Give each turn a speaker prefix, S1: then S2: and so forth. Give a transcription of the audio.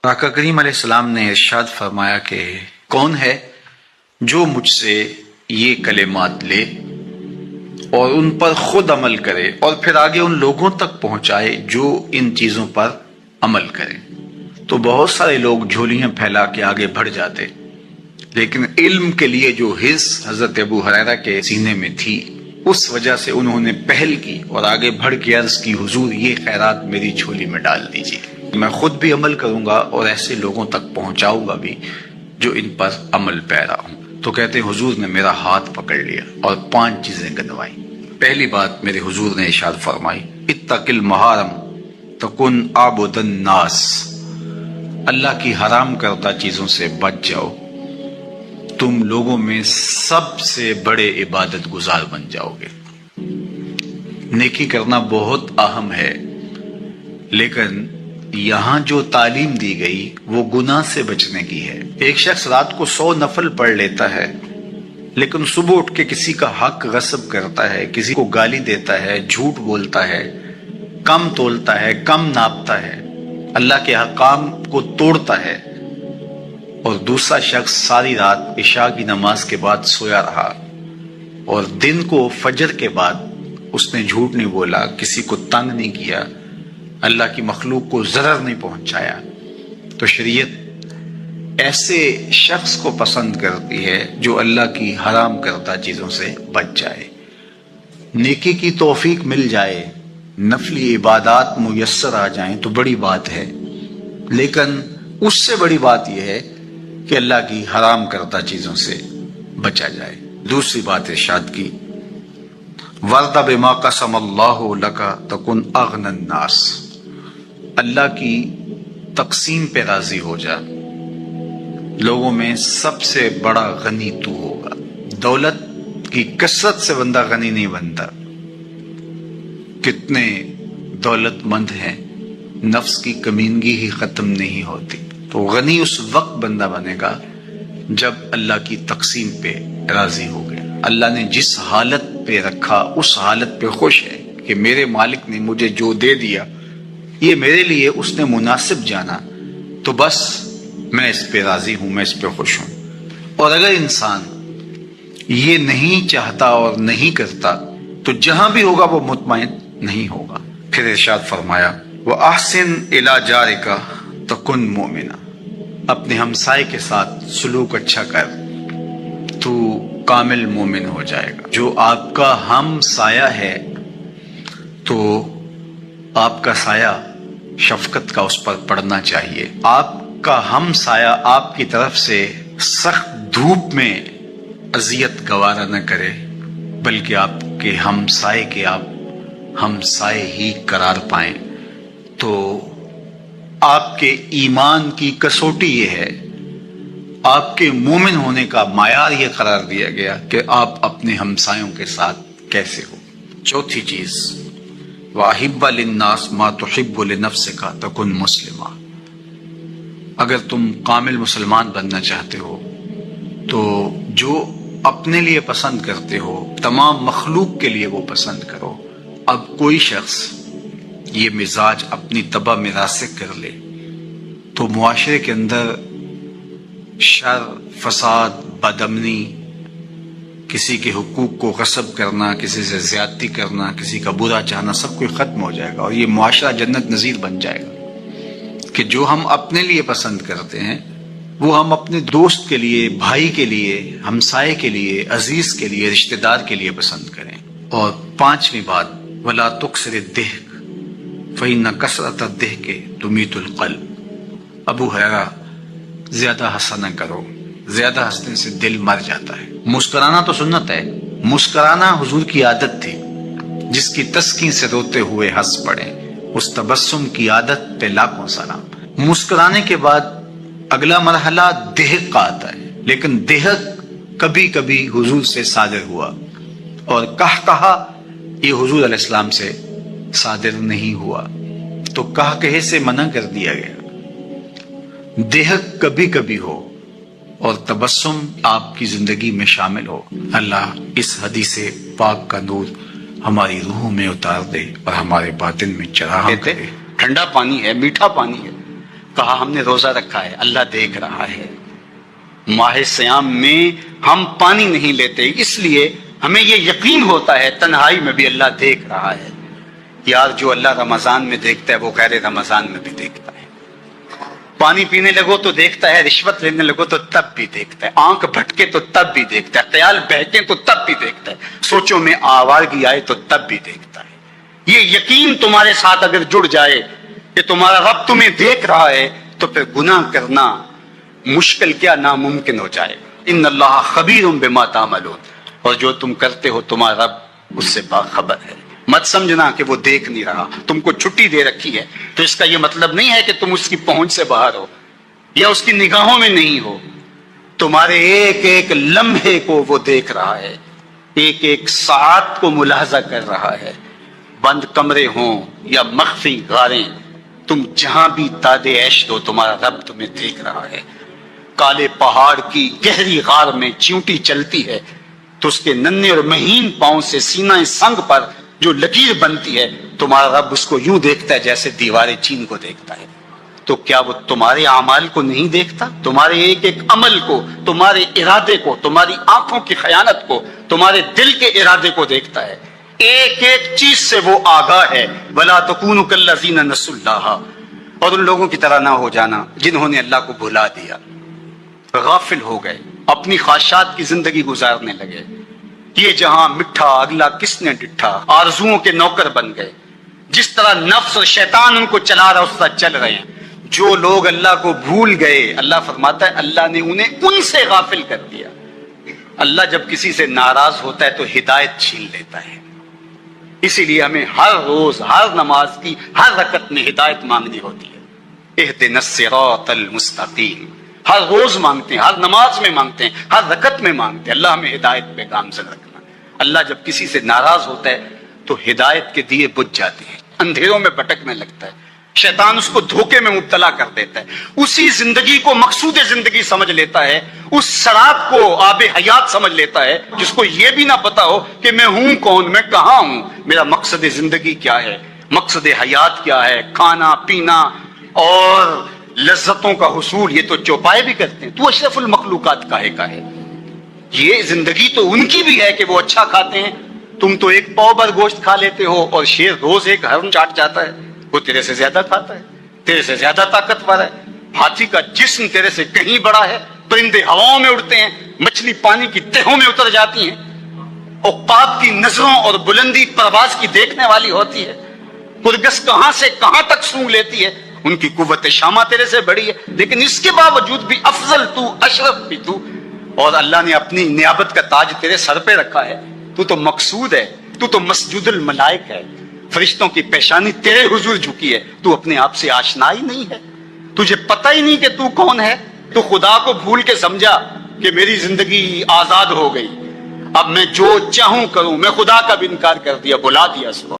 S1: آقا کریم علیہ السلام نے ارشاد فرمایا کہ کون ہے جو مجھ سے یہ کلمات لے اور ان پر خود عمل کرے اور پھر آگے ان لوگوں تک پہنچائے جو ان چیزوں پر عمل کریں۔ تو بہت سارے لوگ جھولیاں پھیلا کے آگے بڑھ جاتے، لیکن علم کے لیے جو حرص حضرت ابو ہریرہ کے سینے میں تھی اس وجہ سے انہوں نے پہل کی اور آگے بڑھ کے عرض کی، حضور یہ خیرات میری جھولی میں ڈال دیجیے، میں خود بھی عمل کروں گا اور ایسے لوگوں تک پہنچاؤں گا بھی جو ان پر عمل پیرا ہوں۔ تو کہتے ہیں حضور نے میرا ہاتھ پکڑ لیا اور 5 چیزیں گنوائی۔ پہلی بات میرے حضور نے ارشاد فرمائی، اتق المحارم تکن عابد الناس، اللہ کی حرام کردہ چیزوں سے بچ جاؤ، تم لوگوں میں سب سے بڑے عبادت گزار بن جاؤ گے۔ نیکی کرنا بہت اہم ہے، لیکن یہاں جو تعلیم دی گئی وہ گناہ سے بچنے کی ہے۔ ایک شخص رات کو 100 نفل پڑھ لیتا ہے، لیکن صبح اٹھ کے کسی کا حق غصب کرتا ہے، کسی کو گالی دیتا ہے، جھوٹ بولتا ہے، کم تولتا ہے، کم ناپتا ہے، اللہ کے احکام کو توڑتا ہے، اور دوسرا شخص ساری رات عشاء کی نماز کے بعد سویا رہا اور دن کو فجر کے بعد اس نے جھوٹ نہیں بولا، کسی کو تنگ نہیں کیا، اللہ کی مخلوق کو ضرر نہیں پہنچایا، تو شریعت ایسے شخص کو پسند کرتی ہے جو اللہ کی حرام کردہ چیزوں سے بچ جائے۔ نیکی کی توفیق مل جائے، نفلی عبادات میسر آ جائیں تو بڑی بات ہے، لیکن اس سے بڑی بات یہ ہے کہ اللہ کی حرام کردہ چیزوں سے بچا جائے۔ دوسری بات ارشاد کی، وَرْضَ بِمَا قَسَمَ اللَّهُ لَكَ تَكُنْ أَغْنَى النَّاسِ، اللہ کی تقسیم پہ راضی ہو جا، لوگوں میں سب سے بڑا غنی تو ہوگا۔ دولت کی کثرت سے بندہ غنی نہیں بنتا، کتنے دولت مند ہیں، نفس کی کمینگی ہی ختم نہیں ہوتی۔ تو غنی اس وقت بندہ بنے گا جب اللہ کی تقسیم پہ راضی ہو گیا، اللہ نے جس حالت پہ رکھا اس حالت پہ خوش ہے کہ میرے مالک نے مجھے جو دے دیا یہ میرے لیے اس نے مناسب جانا، تو بس میں اس پہ راضی ہوں، میں اس پہ خوش ہوں۔ اور اگر انسان یہ نہیں چاہتا اور نہیں کرتا تو جہاں بھی ہوگا وہ مطمئن نہیں ہوگا۔ پھر ارشاد فرمایا، وَأَحْسِنْ إِلَىٰ جَارِكَ تَكُنْ مُؤْمِنًا، اپنے ہمسائے کے ساتھ سلوک اچھا کر تو کامل مومن ہو جائے گا۔ جو آپ کا ہم سایہ ہے تو آپ کا سایہ شفقت کا اس پر پڑنا چاہیے۔ آپ کا ہم سایہ آپ کی طرف سے سخت دھوپ میں اذیت گوارا نہ کرے، بلکہ آپ کے ہم سائے کے آپ ہم سائے ہی قرار پائیں۔ تو آپ کے ایمان کی کسوٹی یہ ہے، آپ کے مومن ہونے کا معیار یہ قرار دیا گیا کہ آپ اپنے ہمسایوں کے ساتھ کیسے ہو۔ چوتھی چیز، وَأَحِبَّ لِلنَّاسِ مَا تُحِبُّ لِنَفْسِكَ تَكُنْ مُسْلِمًا، اگر تم کامل مسلمان بننا چاہتے ہو تو جو اپنے لیے پسند کرتے ہو تمام مخلوق کے لیے وہ پسند کرو۔ اب کوئی شخص یہ مزاج اپنی طبع میں راسخ کر لے تو معاشرے کے اندر شر، فساد، بدامنی، کسی کے حقوق کو غصب کرنا، کسی سے زیادتی کرنا، کسی کا برا چاہنا، سب کچھ ختم ہو جائے گا اور یہ معاشرہ جنت نظیر بن جائے گا کہ جو ہم اپنے لیے پسند کرتے ہیں وہ ہم اپنے دوست کے لیے، بھائی کے لیے، ہمسائے کے لیے، عزیز کے لیے، رشتہ دار کے لیے پسند کریں۔ اور 5ویں بات، وَلَا تُكْثِرِ الضِّحْكَ فَإِنَّ كَثْرَةَ الضِّحْكِ تُمِيتُ الْقَلْبَ، ابو ہریرہ زیادہ ہنسا نہ کرو، زیادہ ہنسنے سے دل مر جاتا ہے۔ مسکرانا تو سنت ہے، مسکرانا حضور کی عادت تھی، جس کی تسکین سے روتے ہوئے ہنس پڑے، اس تبسم کی عادت پہ لاکھوں سلام۔ مسکرانے کے بعد اگلا مرحلہ دہک کا آتا ہے، لیکن دہک کبھی کبھی حضور سے صادر ہوا اور کہا یہ حضور علیہ السلام سے صادر نہیں ہوا، تو کہے سے منع کر دیا گیا۔ دہک کبھی کبھی ہو اور تبسم آپ کی زندگی میں شامل ہو۔ اللہ اس حدیث پاک کا نور ہماری روحوں میں اتار دے اور ہمارے باطن میں چراغاں کرے۔
S2: ٹھنڈا پانی ہے، میٹھا پانی ہے، کہا ہم نے روزہ رکھا ہے، اللہ دیکھ رہا ہے۔ ماہ سیام میں ہم پانی نہیں لیتے، اس لیے ہمیں یہ یقین ہوتا ہے تنہائی میں بھی اللہ دیکھ رہا ہے۔ یار جو اللہ رمضان میں دیکھتا ہے وہ غیر رمضان میں بھی دیکھتا ہے۔ پانی پینے لگو تو دیکھتا ہے، رشوت لینے لگو تو تب بھی دیکھتا ہے، آنکھ بھٹکے تو تب بھی دیکھتا ہے، خیال بہکے تو تب بھی دیکھتا ہے، سوچوں میں آوارگی آئے تو تب بھی دیکھتا ہے۔ یہ یقین تمہارے ساتھ اگر جڑ جائے کہ تمہارا رب تمہیں دیکھ رہا ہے تو پھر گناہ کرنا مشکل کیا ناممکن ہو جائے۔ ان اللہ خبیر بما تعملون، اور جو تم کرتے ہو تمہارا رب اس سے باخبر ہے۔ مت سمجھنا کہ وہ دیکھ نہیں رہا، تم کو چھٹی دے رکھی ہے تو اس کا یہ مطلب نہیں ہے کہ تم اس کی پہنچ سے باہر ہو یا اس کی نگاہوں میں نہیں ہو۔ تمہارے ایک ایک لمحے کو وہ دیکھ رہا ہے، ایک ایک ساعت کو ملاحظہ کر رہا ہے۔ بند کمرے ہوں یا مخفی غاریں، تم جہاں بھی تادے عیش دو تمہارا رب تمہیں دیکھ رہا ہے۔ کالے پہاڑ کی گہری غار میں چیونٹی چلتی ہے تو اس کے ننھے اور مہین پاؤں سے سینہ سنگ پر جو لکیر بنتی ہے تمہارا رب اس کو یوں دیکھتا ہے جیسے دیواریں چین کو دیکھتا ہے۔ تو کیا وہ تمہارے اعمال کو نہیں دیکھتا؟ تمہارے ایک ایک عمل کو، تمہارے ارادے کو، تمہاری آنکھوں کی خیانت کو، تمہارے دل کے ارادے کو دیکھتا ہے۔ ایک ایک چیز سے وہ آگاہ ہے۔ وَلَا تَكُونُوا كَالَّذِينَ نَسُوا اللَّهَ، اور ان لوگوں کی طرح نہ ہو جانا جنہوں نے اللہ کو بھلا دیا، غافل ہو گئے، اپنی خواہشات کی زندگی گزارنے لگے۔ یہ جہاں مٹھا اگلا کس نے ڈٹھا، آرزوؤں کے نوکر بن گئے۔ جس طرح نفس اور شیطان ان کو چلا رہا اس طرح چل رہے ہیں۔ جو لوگ اللہ کو بھول گئے، اللہ فرماتا ہے اللہ نے انہیں ان سے غافل کر دیا۔ اللہ جب کسی سے ناراض ہوتا ہے تو ہدایت چھین لیتا ہے۔ اسی لیے ہمیں ہر روز ہر نماز کی ہر رکعت میں ہدایت مانگنی ہوتی ہے۔ اہدنا الصراط المستقیم، ہر روز مانگتے ہیں، ہر نماز میں مانگتے ہیں، ہر رکعت میں مانگتے ہیں، اللہ ہمیں ہدایت پہ گامزن رکھنا۔ اللہ جب کسی سے ناراض ہوتا ہے تو ہدایت کے دیے بجھ جاتے ہیں، اندھیروں میں بھٹکنے لگتا ہے، شیطان اس کو دھوکے میں مبتلا کر دیتا ہے، اسی زندگی کو مقصود زندگی سمجھ لیتا ہے، اس سراب کو آب حیات سمجھ لیتا ہے جس کو یہ بھی نہ پتا ہو کہ میں ہوں کون، میں کہاں ہوں، میرا مقصد زندگی کیا ہے، مقصد حیات کیا ہے، کھانا پینا اور لذتوں کا حصول۔ یہ تو چوپائے بھی کرتے ہیں، تو اشرف المخلوقات کاہے کا ہے۔ یہ زندگی تو ان کی بھی ہے کہ وہ اچھا کھاتے ہیں، تم تو ایک پاؤ بھر گوشت کھا لیتے ہو اور شیر روز ایک ہرن چاٹ جاتا ہے، وہ تیرے سے زیادہ کھاتا ہے، تیرے سے زیادہ طاقتور ہے۔ ہاتھی کا جسم تیرے سے کہیں بڑا ہے، پرندے ہواؤں میں اڑتے ہیں، مچھلی پانی کی تہوں میں اتر جاتی ہیں، عقاب کی نظروں اور بلندی پرواز کی دیکھنے والی ہوتی ہے، کرگس کہاں سے کہاں تک سونگ لیتی ہے، ان کی قوت شامہ تیرے سے بڑی ہے، لیکن اس کے باوجود بھی افضل تو، اشرف بھی تو، اور اللہ نے اپنی نیابت کا تاج تیرے سر پہ رکھا ہے۔ تو تو مقصود ہے، تو تو مسجود الملائک ہے، فرشتوں کی پیشانی تیرے حضور جھکی ہے، تو اپنے آپ سے آشنا ہی نہیں ہے، تجھے پتہ ہی نہیں کہ تو کون ہے۔ تو خدا کو بھول کے سمجھا کہ میری زندگی آزاد ہو گئی، اب میں جو چاہوں کروں، میں خدا کا بھی انکار کر دیا، بلا دیا اس کو۔